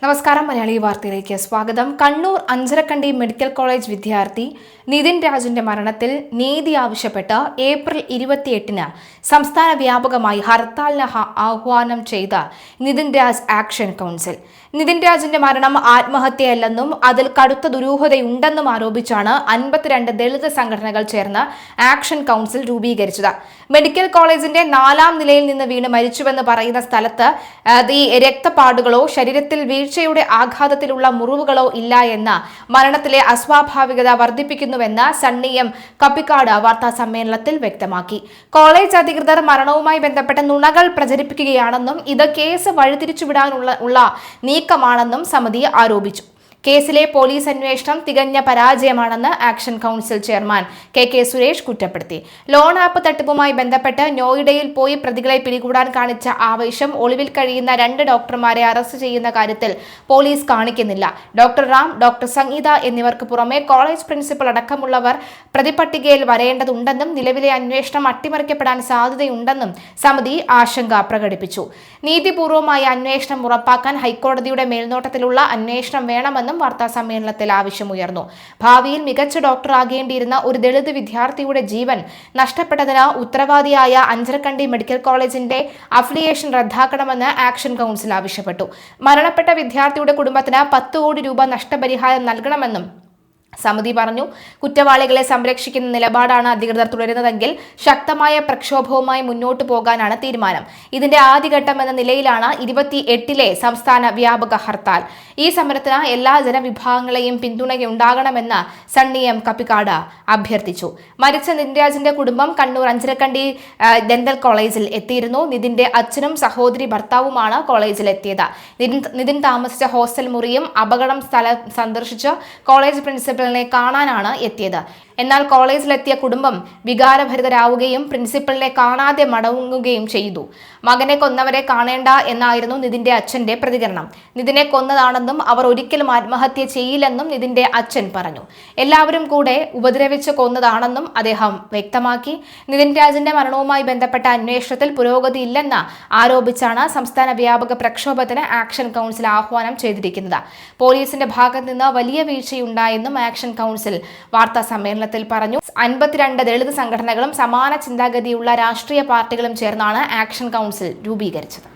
നമസ്കാരം. മലയാളി വാർത്തയിലേക്ക് സ്വാഗതം. കണ്ണൂർ അഞ്ചരക്കണ്ടി മെഡിക്കൽ കോളേജ് വിദ്യാർത്ഥി നിതിൻ രാജിന്റെ മരണത്തിൽ നീതി ആവശ്യപ്പെട്ട് ഏപ്രിൽ 28-ന് സംസ്ഥാന വ്യാപകമായി ഹർത്താലിന് ആഹ്വാനം ചെയ്ത നിതിൻ രാജ് ആക്ഷൻ കൗൺസിൽ. നിതിൻ രാജിന്റെ മരണം ആത്മഹത്യയല്ലെന്നും അതിൽ കടുത്ത ദുരൂഹതയുണ്ടെന്നും ആരോപിച്ചാണ് 52 ദളിത് സംഘടനകൾ ചേർന്ന് ആക്ഷൻ കൗൺസിൽ രൂപീകരിച്ചത്. മെഡിക്കൽ കോളേജിന്റെ 4-ാം നിലയിൽ നിന്ന് വീണ് മരിച്ചുവെന്ന് പറയുന്ന സ്ഥലത്ത് ഈ രക്തപ്പാടുകളോ ശരീരത്തിൽ വീഴ്ചയുടെ ആഘാതത്തിലുള്ള മുറിവുകളോ ഇല്ല എന്ന മരണത്തിലെ അസ്വാഭാവികത വർദ്ധിപ്പിക്കുന്നുവെന്ന് സണ്ണി എം കപ്പിക്കാട് വാർത്താ സമ്മേളനത്തിൽ വ്യക്തമാക്കി. കോളേജ് അധികൃതർ മരണവുമായി ബന്ധപ്പെട്ട നുണകൾ പ്രചരിപ്പിക്കുകയാണെന്നും ഇത് കേസ് വഴിതിരിച്ചുവിടാനുള്ള നീക്കമാണെന്നും സമിതി ആരോപിച്ചു. കേസിലെ പോലീസ് അന്വേഷണം തികഞ്ഞ പരാജയമാണെന്ന് action council chairman K Suresh കുറ്റപ്പെടുത്തി. ലോൺ ആപ്പ് തട്ടിപ്പുമായി ബന്ധപ്പെട്ട് നോയിഡയിൽ പോയി പ്രതികളെ പിടികൂടാൻ കാണിച്ച ആവേശം ഒളിവിൽ കഴിയുന്ന 2 ഡോക്ടർമാരെ അറസ്റ്റ് ചെയ്യുന്ന കാര്യത്തിൽ പോലീസ് കാണിക്കുന്നില്ല. ഡോക്ടർ റാം, ഡോക്ടർ സംഗീത എന്നിവർക്ക് പുറമെ കോളേജ് പ്രിൻസിപ്പൽ അടക്കമുള്ളവർ പ്രതിപട്ടികയിൽ വരേണ്ടതുണ്ടെന്നും നിലവിലെ അന്വേഷണം അട്ടിമറിക്കപ്പെടാൻ സാധ്യതയുണ്ടെന്നും സമിതി ആശങ്ക പ്രകടിപ്പിച്ചു. നീതിപൂർവമായ അന്വേഷണം ഉറപ്പാക്കാൻ ഹൈക്കോടതിയുടെ മേൽനോട്ടത്തിലുള്ള അന്വേഷണം വേണമെന്നും വാർത്താ സമ്മേളനത്തിൽ ആവശ്യമുയർന്നു. ഭാവിയിൽ മികച്ച ഡോക്ടറാകേണ്ടിയിരുന്ന ഒരു ദളിത് വിദ്യാർത്ഥിയുടെ ജീവൻ നഷ്ടപ്പെട്ടതിന് ഉത്തരവാദിയായ അഞ്ചരക്കണ്ടി മെഡിക്കൽ കോളേജിന്റെ അഫിലിയേഷൻ റദ്ദാക്കണമെന്ന് ആക്ഷൻ കൗൺസിൽ ആവശ്യപ്പെട്ടു. മരണപ്പെട്ട വിദ്യാർത്ഥിയുടെ കുടുംബത്തിന് 10 കോടി രൂപ നഷ്ടപരിഹാരം നൽകണമെന്നും സമിതി പറഞ്ഞു. കുറ്റവാളികളെ സംരക്ഷിക്കുന്ന നിലപാടാണ് അധികൃതർ തുടരുന്നതെങ്കിൽ ശക്തമായ പ്രക്ഷോഭവുമായി മുന്നോട്ടു പോകാനാണ് തീരുമാനം. ഇതിന്റെ ആദ്യഘട്ടം എന്ന നിലയിലാണ് 28-ലെ സംസ്ഥാന വ്യാപക ഹർത്താൽ. ഈ സമരത്തിന് എല്ലാ ജനവിഭാഗങ്ങളെയും പിന്തുണയുണ്ടാകണമെന്ന് സണ്ണി എം കപ്പിക്കാട് അഭ്യർത്ഥിച്ചു. മരിച്ച നിതിൻ രാജിന്റെ കുടുംബം കണ്ണൂർ അഞ്ചരക്കണ്ടി ഡെന്റൽ കോളേജിൽ എത്തിയിരുന്നു. നിതിന്റെ അച്ഛനും സഹോദരി ഭർത്താവുമാണ് കോളേജിൽ എത്തിയത്. നിതിൻ താമസിച്ച ഹോസ്റ്റൽ മുറിയും അപകടം സ്ഥലം സന്ദർശിച്ച് കോളേജ് പ്രിൻസിപ്പൽ കാണാനാണ് എത്തിയത്. എന്നാൽ കോളേജിലെത്തിയ കുടുംബം വികാരഭരിതരാവുകയും പ്രിൻസിപ്പലിനെ കാണാതെ മടങ്ങുകയും ചെയ്തു. മകനെ കൊന്നവരെ കാണേണ്ട എന്നായിരുന്നു നിതിന്റെ അച്ഛന്റെ പ്രതികരണം. നിതിനെ കൊന്നതാണെന്നും അവർ ഒരിക്കലും ആത്മഹത്യ ചെയ്യില്ലെന്നും നിതിന്റെ അച്ഛൻ പറഞ്ഞു. എല്ലാവരും കൂടെ ഉപദ്രവിച്ച് കൊന്നതാണെന്നും അദ്ദേഹം വ്യക്തമാക്കി. നിതിൻ രാജിന്റെ മരണവുമായി ബന്ധപ്പെട്ട അന്വേഷണത്തിൽ പുരോഗതിയില്ലെന്ന് ആരോപിച്ചാണ് സംസ്ഥാന വ്യാപക പ്രക്ഷോഭത്തിന് ആക്ഷൻ കൗൺസിൽ ആഹ്വാനം ചെയ്തിരിക്കുന്നത്. പോലീസിന്റെ ഭാഗത്ത് നിന്ന് വലിയ വീഴ്ചയുണ്ടായെന്നും ആക്ഷൻ കൗൺസിൽ വാർത്താ സമ്മേളനത്തിൽ പറഞ്ഞു. 52 ദളിത് സംഘടനകളും സമാന ചിന്താഗതിയുള്ള രാഷ്ട്രീയ പാർട്ടികളും ചേർന്നാണ് ആക്ഷൻ കൗൺസിൽ രൂപീകരിച്ചത്.